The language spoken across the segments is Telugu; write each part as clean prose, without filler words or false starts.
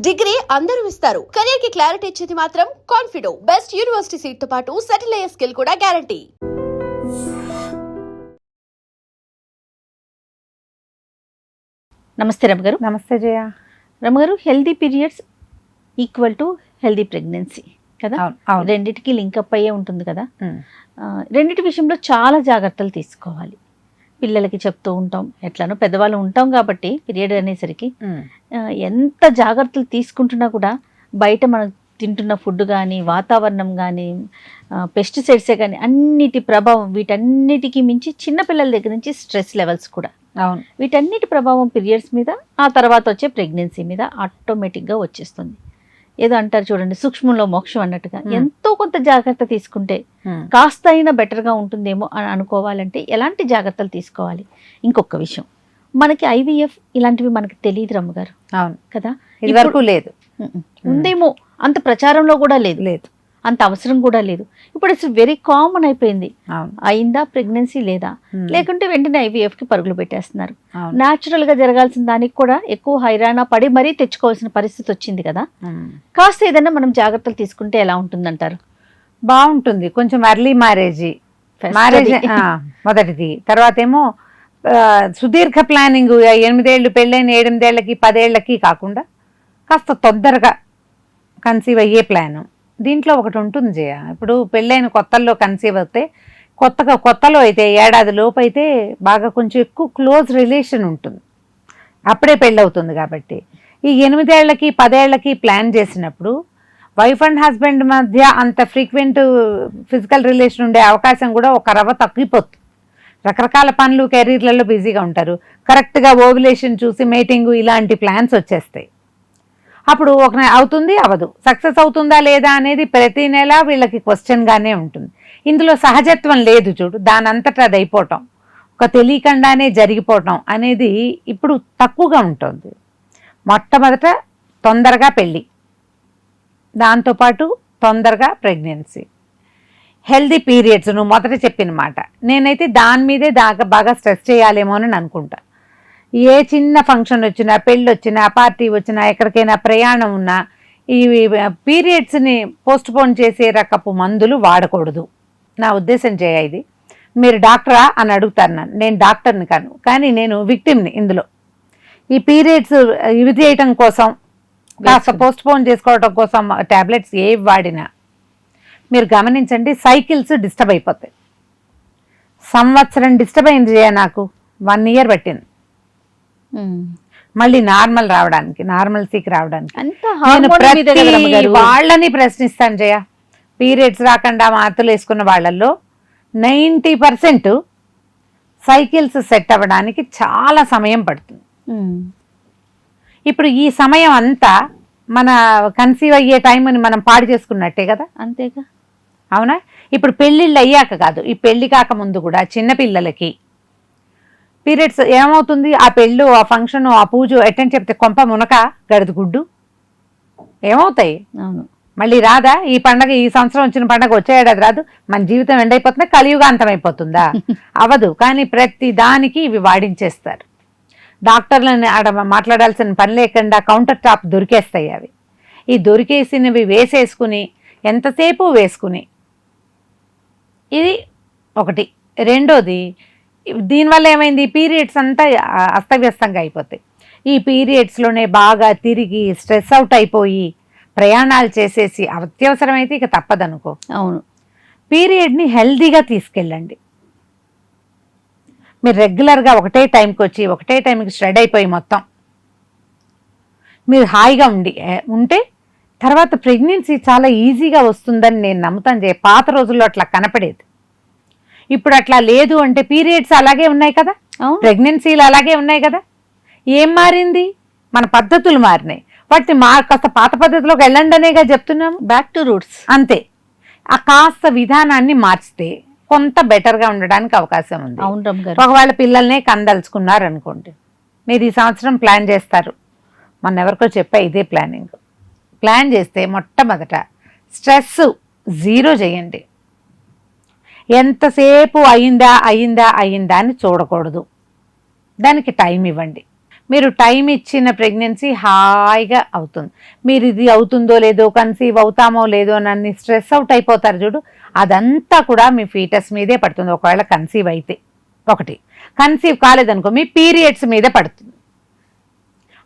డిగ్రీ అందరూ ఇస్తారు, కెరీర్ కి క్లారిటీ ఇచ్చేది మాత్రం కాన్ఫిడో. బెస్ట్ యూనివర్సిటీ సీట్ తో పాటు సెటిల్ అయ్యే స్కిల్ కూడా గ్యారంటీ. నమస్తే రమగారు. నమస్తే జయ. రమగారు, healthy periods equal to healthy pregnancy కదా, రెండిటికి లింకప్ అయ్యే ఉంటుంది కదా. రెండిటి విషయంలో చాలా జాగ్రత్తలు తీసుకోవాలి. పిల్లలకి చెప్తూ ఉంటాం, ఎట్లానో పెద్దవాళ్ళు ఉంటాం కాబట్టి పీరియడ్ అనేసరికి ఎంత జాగ్రత్తలు తీసుకుంటున్నా కూడా బయట మనం తింటున్న ఫుడ్ కానీ, వాతావరణం కానీ, పెస్టిసైడ్సే కానీ అన్నిటి ప్రభావం, వీటన్నిటికీ మించి చిన్నపిల్లల దగ్గర నుంచి స్ట్రెస్ లెవెల్స్ కూడా, వీటన్నిటి ప్రభావం పీరియడ్స్ మీద, ఆ తర్వాత వచ్చే ప్రెగ్నెన్సీ మీద ఆటోమేటిక్గా వచ్చేస్తుంది. ఏదో అంటారు చూడండి, సూక్ష్మంలో మోక్షం అన్నట్టుగా ఎంతో కొంత జాగ్రత్త తీసుకుంటే కాస్త అయినా బెటర్గా ఉంటుందేమో అని అనుకోవాలంటే ఎలాంటి జాగ్రత్తలు తీసుకోవాలి? ఇంకొక విషయం, మనకి ఐవీఎఫ్ ఇలాంటివి మనకి తెలియదు రమ్మగారు. అవును కదా, ఇదివరకు లేదు, ఉందేమో, అంత ప్రచారంలో కూడా లేదు, అంత అవసరం కూడా లేదు. ఇప్పుడు అసలు వెరీ కామన్ అయిపోయింది. అయిందా ప్రెగ్నెన్సీ లేదా, లేకుంటే వెంటనే ఐవీఎఫ్ కి పరుగులు పెట్టేస్తున్నారు. న్యాచురల్ గా జరగాల్సిన దానికి కూడా ఎక్కువ హైరాణ పడి మరీ తెచ్చుకోవాల్సిన పరిస్థితి వచ్చింది కదా. కాస్త ఏదైనా మనం జాగ్రత్తలు తీసుకుంటే ఎలా ఉంటుందంటారు? బాగుంటుంది. కొంచెం ఎర్లీ మ్యారేజ్ మొదటిది, తర్వాత ఏమో సుదీర్ఘ ప్లానింగ్, 8 ఏళ్ళు పెళ్ళైన 8 ఏళ్ళకి 10 ఏళ్ళకి కాకుండా కాస్త తొందరగా కన్సీవ్ అయ్యే ప్లాను. దీంట్లో ఒకటి ఉంటుంది జయ, ఇప్పుడు పెళ్ళైన కొత్తల్లో కన్సీవ్ అయితే, కొత్తలో అయితే ఏడాది లోపు అయితే బాగా కొంచెం ఎక్కువ క్లోజ్ రిలేషన్ ఉంటుంది, అప్పుడే పెళ్ళవుతుంది. కాబట్టి ఈ 8 ఏళ్ళకి 10 ఏళ్ళకి ప్లాన్ చేసినప్పుడు వైఫ్ అండ్ హస్బెండ్ మధ్య అంత ఫ్రీక్వెంట్ ఫిజికల్ రిలేషన్ ఉండే అవకాశం కూడా ఒక రవ్వ తగ్గిపోతుంది. రకరకాల పనులు, కెరీర్లలో బిజీగా ఉంటారు. కరెక్ట్గా ఓవ్యులేషన్ చూసి మేటింగ్ ఇలాంటి ప్లాన్స్ వచ్చేస్తాయి. అప్పుడు ఒక అవుతుంది అవ్వదు, సక్సెస్ అవుతుందా లేదా అనేది ప్రతి నెల వీళ్ళకి క్వశ్చన్గానే ఉంటుంది. ఇందులో సహజత్వం లేదు చూడు, దానంతటా అది అయిపోవటం, ఒక తెలియకుండానే జరిగిపోవటం అనేది ఇప్పుడు తక్కువగా ఉంటుంది. మొట్టమొదట తొందరగా పెళ్ళి, దాంతోపాటు తొందరగా ప్రెగ్నెన్సీ, హెల్దీ పీరియడ్స్, నువ్వు మొదట చెప్పిన మాట. నేనైతే దాని మీదే బాగా స్ట్రెస్ చేయాలేమో అని అనుకుంటా. ఏ చిన్న ఫంక్షన్ వచ్చినా, పెళ్ళి వచ్చినా, పార్టీ వచ్చినా, ఎక్కడికైనా ప్రయాణం ఉన్నా ఈ పీరియడ్స్ని పోస్ట్పోన్ చేసే రకపు మందులు వాడకూడదు. నా ఉద్దేశం చేయ ఇది. మీరు డాక్టరా అని అడుగుతారు నన్ను, నేను డాక్టర్ని కాను, కానీ నేను విక్టిమ్ని ఇందులో. ఈ పీరియడ్స్ ఇవి చేయటం కోసం, కాస్త పోస్ట్పోన్ చేసుకోవటం కోసం ట్యాబ్లెట్స్ ఏవి వాడినా మీరు గమనించండి, సైకిల్స్ డిస్టర్బ్ అయిపోతాయి. సంవత్సరం డిస్టర్బ్ అయింది చేయ, నాకు 1 ఇయర్ పట్టింది మళ్ళీ నార్మల్ రావడానికి, నార్మల్సీకి రావడానికి. నేను ప్రతి వాళ్ళని ప్రశ్నిస్తాను జయ, పీరియడ్స్ రాకుండా మాత్రలు వేసుకున్న వాళ్ళల్లో 90% సైకిల్స్ సెట్ అవ్వడానికి చాలా సమయం పడుతుంది. ఇప్పుడు ఈ సమయం అంతా మన కన్సీవ్ అయ్యే టైంని మనం పాడు చేసుకున్నట్టే కదా. అంతేగా, అవునా? ఇప్పుడు పెళ్ళిళ్ళు అయ్యాక కాదు, ఈ పెళ్లి కాక ముందు కూడా చిన్నపిల్లలకి పీరియడ్స్ ఏమవుతుంది, ఆ పెళ్ళు, ఆ ఫంక్షన్, ఆ పూజ ఎట్టని చెప్తే కొంప మునక గడిది గుడ్డు ఏమవుతాయి. అవును, మళ్ళీ రాదా ఈ పండగ? ఈ సంవత్సరం వచ్చిన పండగ వచ్చే ఏడాది రాదు. మన జీవితం ఎండైపోతుందా, కలియుగాంతం అయిపోతుందా? అవదు. కానీ ప్రతి దానికి ఇవి వాడించేస్తారు. డాక్టర్లని ఆడ మాట్లాడాల్సిన పని లేకుండా కౌంటర్ టాప్ దొరికేస్తాయి అవి. ఈ దొరికేసినవి వేసేసుకుని ఎంతసేపు వేసుకుని, ఇది ఒకటి. రెండోది, దీనివల్ల ఏమైంది, పీరియడ్స్ అంతా అస్తవ్యస్తంగా అయిపోతాయి. ఈ పీరియడ్స్లోనే బాగా తిరిగి స్ట్రెస్ అవుట్ అయిపోయి ప్రయాణాలు చేసేసి అత్యవసరమైతే ఇక తప్పదనుకో. అవును, పీరియడ్ని హెల్దీగా తీసుకెళ్ళండి. మీరు రెగ్యులర్గా ఒకటే టైంకి వచ్చి ఒకటే టైంకి స్ట్రెడ్ అయిపోయి మొత్తం మీరు హాయిగా ఉంటే తర్వాత ప్రెగ్నెన్సీ చాలా ఈజీగా వస్తుందని నేను నమ్ముతాను. పాత రోజుల్లో అట్లా కనపడేది, ఇప్పుడు అట్లా లేదు. అంటే పీరియడ్స్ అలాగే ఉన్నాయి కదా, ప్రెగ్నెన్సీలు అలాగే ఉన్నాయి కదా. ఏం మారింది? మన పద్ధతులు మారినాయి. వాటిని కాస్త పాత పద్ధతిలోకి వెళ్ళండి అనేగా చెప్తున్నాము. బ్యాక్ టు రూట్స్ అంతే. ఆ కాస్త విధానాన్ని మార్చితే కొంత బెటర్గా ఉండడానికి అవకాశం ఉంది. ఒకవేళ పిల్లల్నే కందలుచుకున్నారు అనుకోండి, మీరు ఈ సంవత్సరం ప్లాన్ చేస్తారు. మొన్న ఎవరికో చెప్పా ఇదే ప్లాన్ చేస్తే మొట్టమొదట స్ట్రెస్ 0 చేయండి. ఎంతసేపు అయిందా అని చూడకూడదు, దానికి టైం ఇవ్వండి. మీరు టైం ఇచ్చిన ప్రెగ్నెన్సీ హాయిగా అవుతుంది. మీరు ఇది అవుతుందో లేదో, కన్సీవ్ అవుతామో లేదో అని స్ట్రెస్ అవుట్ అయిపోతారు చూడు, అదంతా కూడా మీ ఫీటస్ మీదే పడుతుంది. ఒకవేళ కన్సీవ్ అయితే ఒకటి, కన్సీవ్ కాలేదనుకో మీ పీరియడ్స్ మీదే పడుతుంది.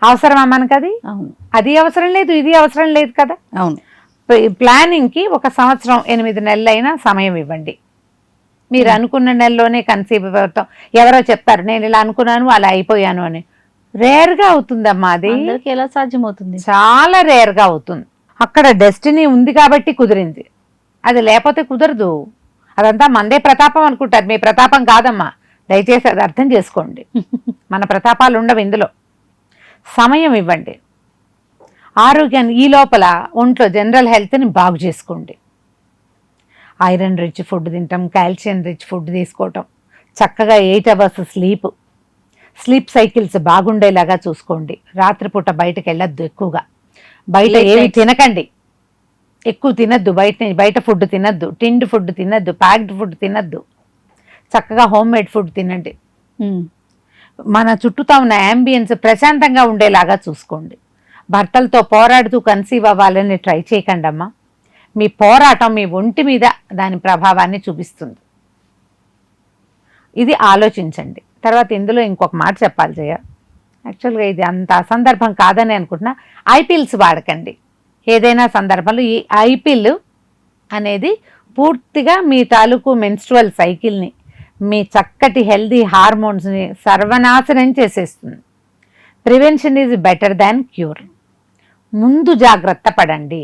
అవసరమా మనకు అది? అవును, అది అవసరం లేదు, ఇది అవసరం లేదు కదా. అవును. ప్లానింగ్కి 1 సంవత్సరం 8 నెలలైనా సమయం ఇవ్వండి. మీరు అనుకున్న నెలలోనే కన్సీవ్ అవుతాం. ఎవరో చెప్తారు నేను ఇలా అనుకున్నాను అలా అయిపోయాను అని. రేర్గా అవుతుందమ్మా అది. అందరికీ ఎలా సాధ్యమవుతుంది? చాలా రేర్గా అవుతుంది. అక్కడ డెస్టినీ ఉంది కాబట్టి కుదిరింది, అది లేకపోతే కుదరదు. అదంతా మందే ప్రతాపం అనుకుంటారు, మీ ప్రతాపం కాదమ్మా. దయచేసి అది అర్థం చేసుకోండి. మన ప్రతాపాలు ఉండవు ఇందులో. సమయం ఇవ్వండి. ఆరోగ్యాన్ని ఈ లోపల ఒంట్లో జనరల్ హెల్త్ని బాగు చేసుకోండి. ఐరన్ రిచ్ ఫుడ్ తింటాం, కాల్షియం రిచ్ ఫుడ్ తీసుకోవటం, చక్కగా 8 అవర్స్ స్లీప్ సైకిల్స్ బాగుండేలాగా చూసుకోండి. రాత్రిపూట బయటకు వెళ్ళొద్దు, ఎక్కువగా బయట ఏవి తినకండి, ఎక్కువ తినద్దు. బయట ఫుడ్ తినద్దు, టిండ్ ఫుడ్ తినద్దు, ప్యాక్డ్ ఫుడ్ తినద్దు. చక్కగా హోమ్ మేడ్ ఫుడ్ తినండి. మన చుట్టూతా ఉన్న యాంబియన్స్ ప్రశాంతంగా ఉండేలాగా చూసుకోండి. భర్తలతో పోరాడుతూ కన్సీవ్ అవ్వాలని ట్రై చేయకండి అమ్మా. మీ పోరాటం మీ ఒంటి మీద దాని ప్రభావాన్ని చూపిస్తుంది. ఇది ఆలోచించండి. తర్వాత ఇందులో ఇంకొక మాట చెప్పాలి జయ, యాక్చువల్గా ఇది అంత అసందర్భం కాదని అనుకుంటున్నా. ఐపిల్స్ వాడకండి ఏదైనా సందర్భంలో. ఈ ఐపిల్ అనేది పూర్తిగా మీ తాలూకు మెన్స్ట్రువల్ సైకిల్ని, మీ చక్కటి హెల్దీ హార్మోన్స్ని సర్వనాశనం చేసేస్తుంది. Prevention is better than cure. ముందు జాగ్రత్త పడండి,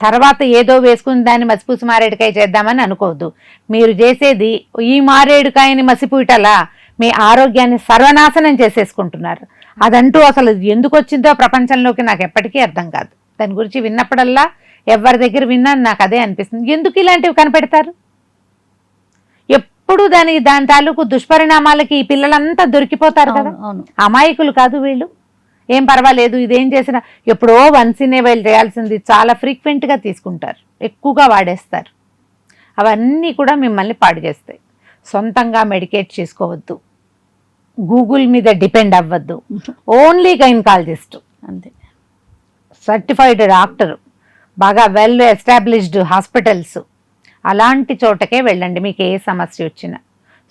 తర్వాత ఏదో వేసుకుని దాన్ని మసిపూసి మారేడుకాయ చేద్దామని అనుకోవద్దు. మీరు చేసేది ఈ మారేడుకాయని మసిపూటలా మీ ఆరోగ్యాన్ని సర్వనాశనం చేసేసుకుంటున్నారు. అదంటూ అసలు ఎందుకు వచ్చిందో ప్రపంచంలోకి నాకు ఎప్పటికీ అర్థం కాదు. దాని గురించి విన్నప్పుడల్లా ఎవరి దగ్గర విన్నా నాకు అదే అనిపిస్తుంది. ఎందుకు ఇలాంటివి కనిపెడతారు? ఎప్పుడు దాని తాలూకు దుష్పరిణామాలకి ఈ పిల్లలంతా దొరికిపోతారు కదా. అమాయకులు కాదు వీళ్ళు. ఏం పర్వాలేదు, ఇదేం చేసినా ఎప్పుడో వన్సినే వీళ్ళు చేయాల్సింది చాలా ఫ్రీక్వెంట్గా తీసుకుంటారు, ఎక్కువగా వాడేస్తారు. అవన్నీ కూడా మిమ్మల్ని పాడు చేస్తాయి. సొంతంగా మెడికేట్ చేసుకోవద్దు, గూగుల్ మీద డిపెండ్ అవ్వద్దు. ఓన్లీ గైనకాలజిస్ట్ అంతే, సర్టిఫైడ్ డాక్టర్, బాగా వెల్ ఎస్టాబ్లిష్డ్ హాస్పిటల్స్, అలాంటి చోటకే వెళ్ళండి. మీకు ఏ సమస్య వచ్చినా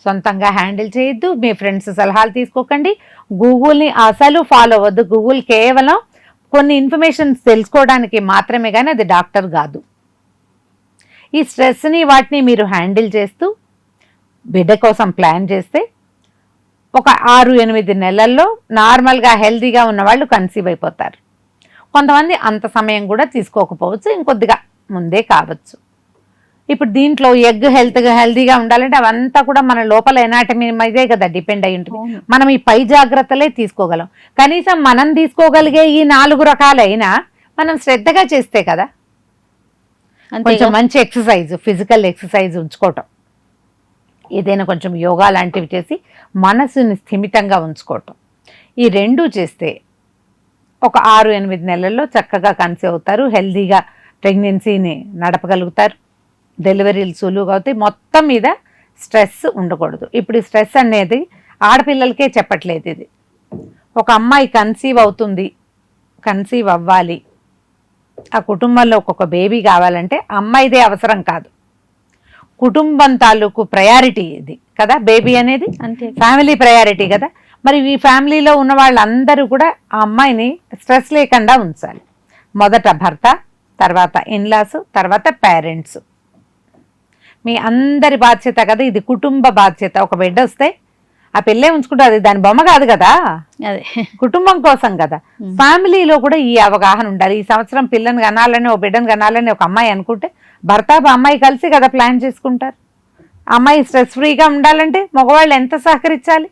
సొంతంగా హ్యాండిల్ చేయొద్దు. మీ ఫ్రెండ్స్ సలహాలు తీసుకోకండి. గూగుల్ని అసలు ఫాలో అవ్వద్దు. గూగుల్ కేవలం కొన్ని ఇన్ఫర్మేషన్స్ తెలుసుకోవడానికి మాత్రమే, కానీ అది డాక్టర్ కాదు. ఈ స్ట్రెస్ని వాటిని మీరు హ్యాండిల్ చేస్తూ బిడ్డ కోసం ప్లాన్ చేస్తే ఒక 6-8 నెలల్లో నార్మల్గా హెల్తీగా ఉన్నవాళ్ళు కన్సీవ్ అయిపోతారు. కొంతమంది అంత సమయం కూడా తీసుకోకపోవచ్చు, ఇంకొద్దిగా ముందే కావచ్చు. ఇప్పుడు దీంట్లో ఎగ్ హెల్తీగా ఉండాలంటే అవంతా కూడా మన లోపల ఎనాటమీ మీదే కదా డిపెండ్ అయి ఉంటుంది. మనం ఈ పై జాగ్రత్తలే తీసుకోగలం. కనీసం మనం తీసుకోగలిగే ఈ 4 రకాలైనా మనం శ్రద్ధగా చేస్తే కదా. కొంచెం మంచి ఎక్సర్సైజ్, ఫిజికల్ ఎక్సర్సైజ్ ఉంచుకోవటం, ఏదైనా కొంచెం యోగా లాంటివి చేసి మనసుని స్థిమితంగా ఉంచుకోవటం, ఈ 2 చేస్తే ఒక 6-8 నెలల్లో చక్కగా కన్సీవ్ అవుతారు. హెల్తీగా ప్రెగ్నెన్సీని నడపగలుగుతారు. డెలివరీలు సులువుగా అవుతాయి. మొత్తం మీద స్ట్రెస్ ఉండకూడదు. ఇప్పుడు ఈ స్ట్రెస్ అనేది ఆడపిల్లలకే చెప్పట్లేదు. ఇది ఒక అమ్మాయి కన్సీవ్ అవుతుంది, కన్సీవ్ అవ్వాలి, ఆ కుటుంబంలో ఒక్కొక్క బేబీ కావాలంటే అమ్మాయిదే అవసరం కాదు, కుటుంబం తాలూకు ప్రయారిటీ ఇది కదా. బేబీ అనేది ఫ్యామిలీ ప్రయారిటీ కదా. మరి ఈ ఫ్యామిలీలో ఉన్న వాళ్ళందరూ కూడా ఆ అమ్మాయిని స్ట్రెస్ లేకుండా ఉంచాలి. మొదట భర్త, తర్వాత ఇన్లాస్, తర్వాత పేరెంట్స్. మీ అందరి బాధ్యత కదా ఇది, కుటుంబ బాధ్యత. ఒక బిడ్డ వస్తే ఆ పిల్లే ఉంచుకుంటారు, అది దాని బొమ్మ కాదు కదా, అదే కుటుంబం కోసం కదా. ఫ్యామిలీలో కూడా ఈ అవగాహన ఉండాలి. ఈ సంవత్సరం పిల్లని కనాలని, ఓ బిడ్డను కనాలని ఒక అమ్మాయి అనుకుంటే భర్త అమ్మాయి కలిసి కదా ప్లాన్ చేసుకుంటారు. అమ్మాయి స్ట్రెస్ ఫ్రీగా ఉండాలంటే మగవాళ్ళు ఎంత సహకరించాలి?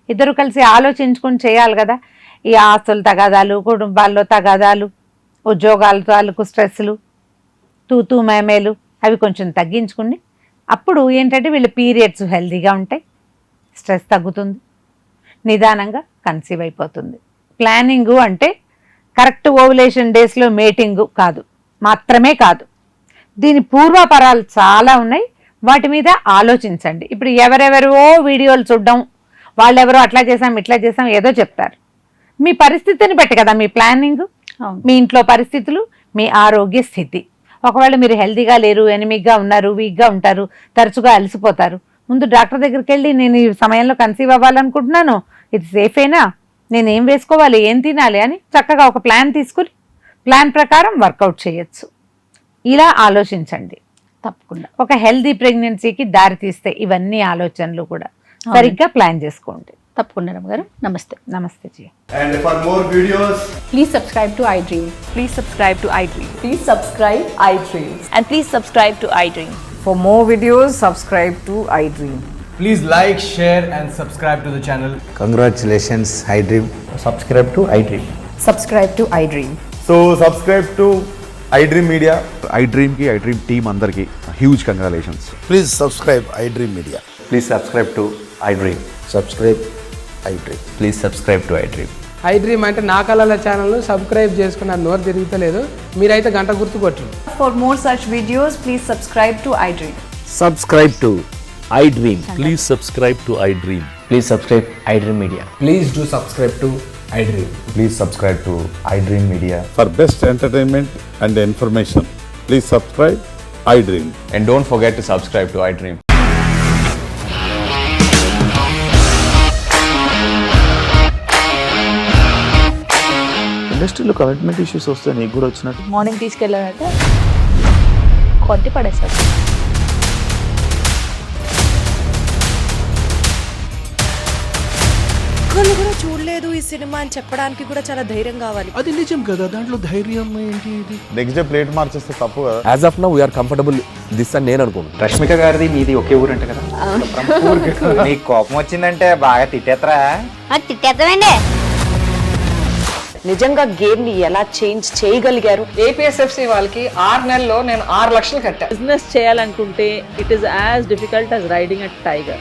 ఇద్దరు కలిసి ఆలోచించుకుని చేయాలి కదా. ఈ ఆస్తులు తగాదాలు, కుటుంబాల్లో తగాదాలు, ఉద్యోగాల తాలూకు స్ట్రెస్లు, తూతూ మేమేలు, అవి కొంచెం తగ్గించుకుని అప్పుడు ఏంటంటే వీళ్ళ పీరియడ్స్ హెల్తీగా ఉంటాయి, స్ట్రెస్ తగ్గుతుంది, నిదానంగా కన్సీవ్ అయిపోతుంది. ప్లానింగు అంటే కరెక్ట్ ఓవులేషన్ డేస్లో మేటింగు కాదు, మాత్రమే కాదు. దీని పూర్వాపరాలు చాలా ఉన్నాయి, వాటి మీద ఆలోచించండి. ఇప్పుడు ఎవరెవరో వీడియోలు చూడడం, వాళ్ళెవరో అట్లా చేసాం ఇట్లా చేసాం ఏదో చెప్తారు. మీ పరిస్థితిని బట్టి కదా మీ ప్లానింగ్, అవును. మీ ఇంట్లో పరిస్థితులు, మీ ఆరోగ్య స్థితి. ఒకవేళ మీరు హెల్తీగా లేరు, ఎనిమిక్గా ఉన్నారు, వీక్గా ఉంటారు, తరచుగా అలసిపోతారు, ముందు డాక్టర్ దగ్గరికి వెళ్ళి నేను ఈ సమయంలో కన్సీవ్ అవ్వాలనుకుంటున్నాను, ఇది సేఫేనా, నేను ఏం వేసుకోవాలి, ఏం తినాలి అని చక్కగా ఒక ప్లాన్ తీసుకుని ప్లాన్ ప్రకారం వర్కౌట్ చేయొచ్చు. ఇలా ఆలోచించండి. తప్పకుండా. ఒక హెల్దీ ప్రెగ్నెన్సీకి దారి తీస్తే ఇవన్నీ ఆలోచనలు కూడా సరిగ్గా ప్లాన్ చేసుకోండి. తప్పకుండా రమ్మగారు. నమస్తే. నమస్తే G. And for more videos, Please subscribe to iDream. Please subscribe to iDream. Please subscribe iDream. And please subscribe to iDream. For more videos, subscribe to iDream. please like, share and subscribe to the channel. Congratulations, iDream. Subscribe to iDream. Subscribe to iDream. So subscribe to iDream Media. iDream ki iDream team andarki huge congratulations. Please subscribe iDream Media. Please subscribe to iDream. Subscribe iDream. Please subscribe to iDream. iDream అంటే నా కళల ఛానల్ను సబ్స్క్రైబ్ చేసుకున్న నోరు తిరుగుతలేదు, మీరైతే గంట గుర్తు కొట్టండి. For more such videos, please subscribe to iDream. Subscribe to iDream. Please subscribe to iDream. Please subscribe iDream Media. Please do subscribe to iDream. Please subscribe to iDream Media. For best entertainment and information, please subscribe iDream. And don't forget to subscribe to iDream. ఇండస్ట్రీలో కమిట్మెంట్ ఇష్యూస్ వస్తే నీకు కూడా వచ్చినట్టు మార్నింగ్ తీసుకెళ్ళారంటే కొట్టి పడేస్తారు. ఒక్కళ్ళు కూడా చూడలేదు ఈ సినిమా అని చెప్పడానికి కూడా చాలా ధైర్యం కావాలి. అది నిజం కదా, దాంట్లో ధైర్యం ఏంటి? ఇది నెక్స్ట్ డే ప్లేట్ మార్చేస్తే తప్పు కదా. As of now, we are comfortable this అని నేను అనుకుంటున్నాను. రష్మిక గారిది మీది ఒకే ఊరంట కదా? నీకు కోపం వచ్చిందంటే బాగా తిట్టేత్తరా? తిట్టేద్దామండి. నిజంగా గేమ్ ని ఎలా చేంజ్ చేయగలిగారు? ఏపీఎస్ఎఫ్సి వాళ్ళకి 6 నెలల్లో నేను 6 లక్షలు కట్టా. Business చేయాలనుకుంటే it is as difficult as riding a tiger.